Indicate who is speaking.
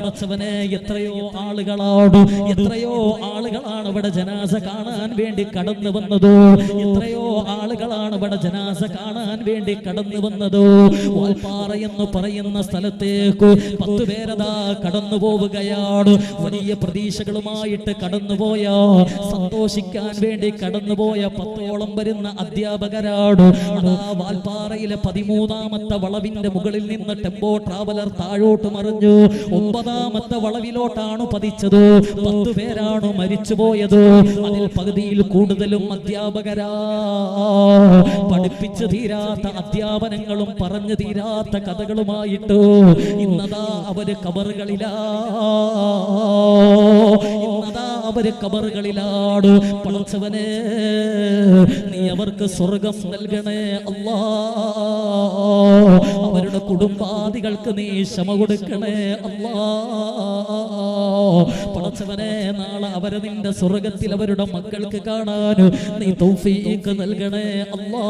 Speaker 1: പടച്ചവനെ എത്രയോ ആളുകളാണ് ഇവിടെ ജനാസ കാണാൻ വേണ്ടി കടന്നു വന്നത്. എത്രയോ ആളുകളാണ് ഇവിടെ ജനാസ കാണാൻ വേണ്ടി കടന്നു വന്നത്. വാൽപ്പാറ എന്ന് പറയുന്ന സ്ഥലത്തേക്ക് 10 പേരതാ കടന്നു പോവുകയാണ്. വലിയ പ്രതീക്ഷകളുമായിട്ട് കടന്നുപോയ, സന്തോഷിക്കാൻ വേണ്ടി കടന്നുപോയ 10ഓളം വരുന്ന അധ്യാപകരാണ്. അതാ വാൽപ്പാറയിലെ 13ാമത്തെ വളവിന്റെ മുകളിൽ നിന്ന് ടെമ്പോ ട്രാവലർ താഴോട്ട് മറിഞ്ഞു. 9ാമത്തെ വളവിലോട്ടാണ് പതിച്ചത്. 10 പേരാണ് മരിച്ചുപോയത്. അതിൽ പകുതിയിൽ കൂടുതലും അധ്യാപകരാ. പഠിപ്പിച്ചു തീരാത്ത അധ്യാപനങ്ങളും പറഞ്ഞു തീരാത്ത കഥകളുമായിട്ട് ഇന്നതാ അവര് കബറുകളിലാണ്. പടച്ചവനെ നീ അവർക്ക് സ്വർഗം നൽകണേ അല്ലാ. അവരുടെ കുടുംബാദികൾക്ക് നീ ക്ഷമ കൊടുക്കണേ അല്ലാ. പടച്ചവനെ നാളെ അവരെ നിന്റെ സ്വർഗത്തിൽ അവരുടെ മക്കൾക്ക് കാണാൻ നീ തൗഫീഖ് നൽകണേ അല്ലാ.